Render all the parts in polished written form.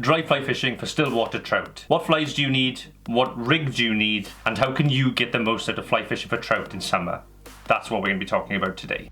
Dry fly fishing for stillwater trout. What flies do you need? What rig do you need? And how can you get the most out of fly fishing for trout in summer? That's what we're going to be talking about today.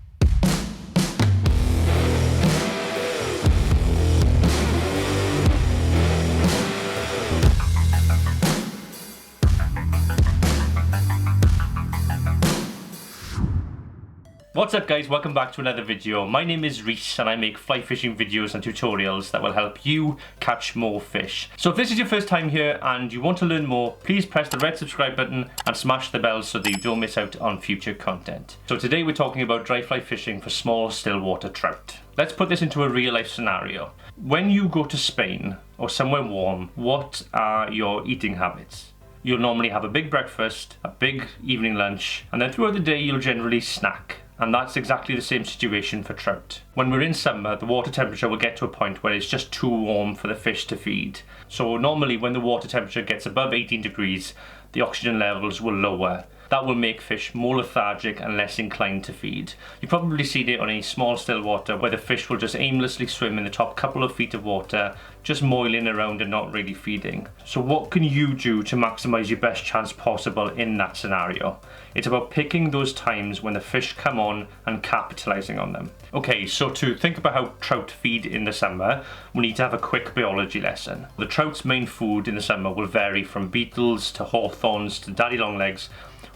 What's up guys, welcome back to another video. My name is Rhys and I make fly fishing videos and tutorials that will help you catch more fish. So if this is your first time here and you want to learn more, please press the red subscribe button and smash the bell so that you don't miss out on future content. So today we're talking about dry fly fishing for small stillwater trout. Let's put this into a real life scenario. When you go to Spain or somewhere warm, what are your eating habits? You'll normally have a big breakfast, a big evening lunch, and then throughout the day you'll generally snack. And that's exactly the same situation for trout. When we're in summer, the water temperature will get to a point where it's just too warm for the fish to feed. So normally when the water temperature gets above 18 degrees, the oxygen levels will lower. That will make fish more lethargic and less inclined to feed. You've probably seen it on any small stillwater where the fish will just aimlessly swim in the top couple of feet of water, just moiling around and not really feeding. So what can you do to maximize your best chance possible in that scenario? It's about picking those times when the fish come on and capitalizing on them. Okay, so to think about how trout feed in the summer, we need to have a quick biology lesson. The trout's main food in the summer will vary from beetles to hawthorns to daddy longlegs,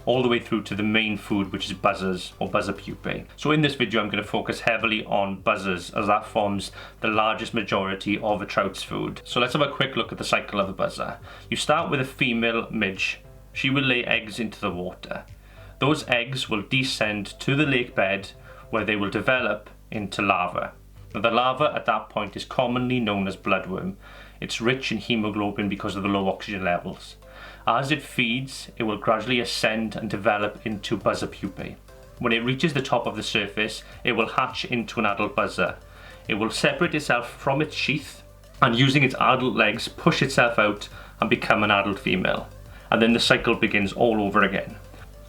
all the way through to the main food, which is buzzers or buzzer pupae. So in this video I'm going to focus heavily on buzzers as that forms the largest majority of a trout's food. So let's have a quick look at the cycle of a buzzer. You start with a female midge. She will lay eggs into the water. Those eggs will descend to the lake bed where they will develop into larvae. Now the larva at that point is commonly known as bloodworm. It's rich in hemoglobin because of the low oxygen levels. As it feeds, it will gradually ascend and develop into buzzer pupae. When it reaches the top of the surface, it will hatch into an adult buzzer. It will separate itself from its sheath and using its adult legs push itself out and become an adult female. And then the cycle begins all over again.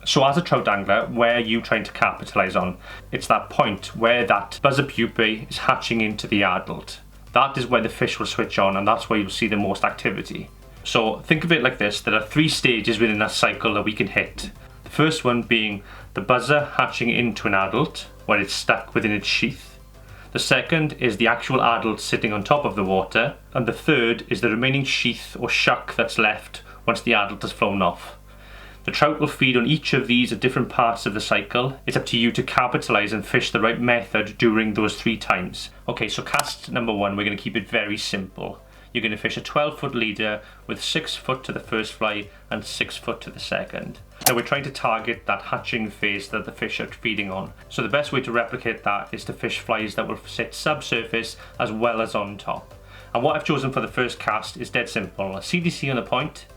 So as a trout angler, where are you trying to capitalize on? It's that point where that buzzer pupae is hatching into the adult. That is where the fish will switch on and that's where you'll see the most activity. So think of it like this, there are 3 stages within that cycle that we can hit. The first one being the buzzer hatching into an adult, where it's stuck within its sheath. The second is the actual adult sitting on top of the water. And the third is the remaining sheath or shuck that's left once the adult has flown off. The trout will feed on each of these at different parts of the cycle. It's up to you to capitalize and fish the right method during those 3 times. Okay, so cast number 1, we're going to keep it very simple. You're going to fish a 12-foot leader with 6 foot to the first fly and 6 foot to the second. Now we're trying to target that hatching phase that the fish are feeding on. So the best way to replicate that is to fish flies that will sit subsurface as well as on top. And what I've chosen for the first cast is dead simple. A CDC on the point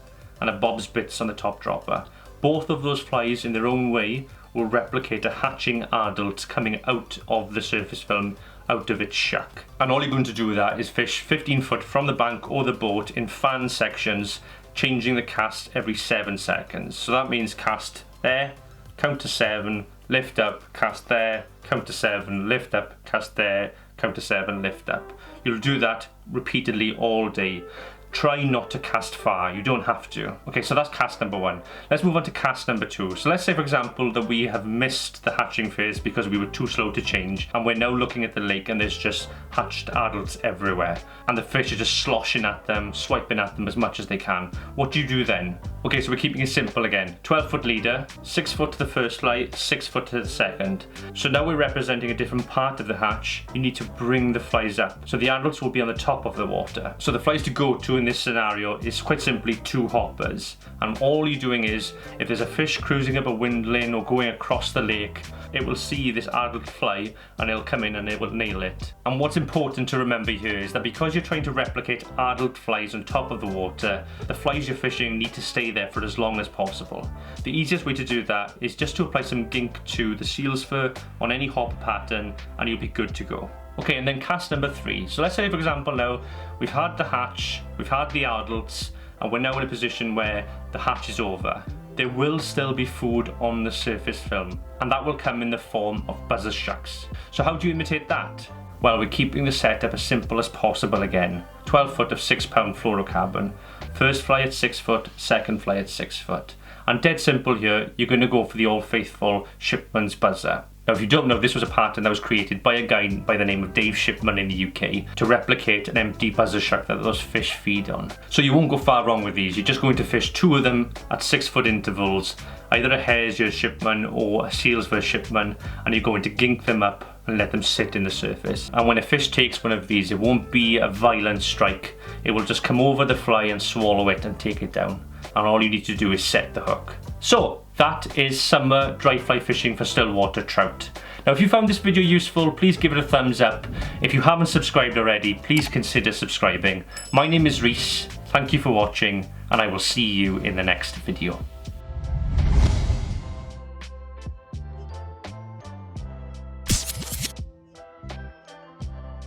and a Bob's Bits on the top dropper. Both of those flies in their own way will replicate a hatching adult coming out of the surface film, out of its shuck. And all you're going to do with that is fish 15 foot from the bank or the boat in fan sections, changing the cast every 7 seconds. So that means cast there, count to 7, lift up, cast there, count to 7, lift up, cast there, count to 7, lift up. You'll do that repeatedly all day. Try not to cast far, you don't have to. Okay, so that's cast number 1. Let's move on to cast number 2. So let's say for example that we have missed the hatching phase because we were too slow to change and we're now looking at the lake and there's just hatched adults everywhere and the fish are just sloshing at them, swiping at them as much as they can. What do you do then? Okay, so we're keeping it simple again. 12-foot leader, 6 foot to the first fly, 6 foot to the second. So now we're representing a different part of the hatch. You need to bring the flies up. So the adults will be on the top of the water. So the flies to go to in this scenario is quite simply 2 hoppers. And all you're doing is, if there's a fish cruising up a windlane or going across the lake, it will see this adult fly and it'll come in and it will nail it. And what's important to remember here is that because you're trying to replicate adult flies on top of the water, the flies you're fishing need to stay there for as long as possible. The easiest way to do that is just to apply some gink to the seal's fur on any hopper pattern and you'll be good to go. Okay, and then cast number 3. So let's say for example now we've had the hatch, we've had the adults, and we're now in a position where the hatch is over. There will still be food on the surface film, and that will come in the form of buzzer shucks. So how do you imitate that? Well, we're keeping the setup as simple as possible again. 12 foot of 6 pound fluorocarbon. First fly at 6 foot, second fly at 6 foot. And dead simple here, you're going to go for the old faithful Shipman's buzzer. Now if you don't know, this was a pattern that was created by a guy by the name of Dave Shipman in the UK to replicate an empty buzzer shark that those fish feed on. So you won't go far wrong with these. You're just going to fish 2 of them at 6 foot intervals, either a hare's your Shipman or a seal's for a Shipman, and you're going to gink them up and let them sit in the surface. And when a fish takes one of these, it won't be a violent strike. It will just come over the fly and swallow it and take it down. And all you need to do is set the hook. So that is summer dry fly fishing for stillwater trout. Now if you found this video useful, please give it a thumbs up. If you haven't subscribed already, please consider subscribing. My name is Rhys, thank you for watching, and I will see you in the next video.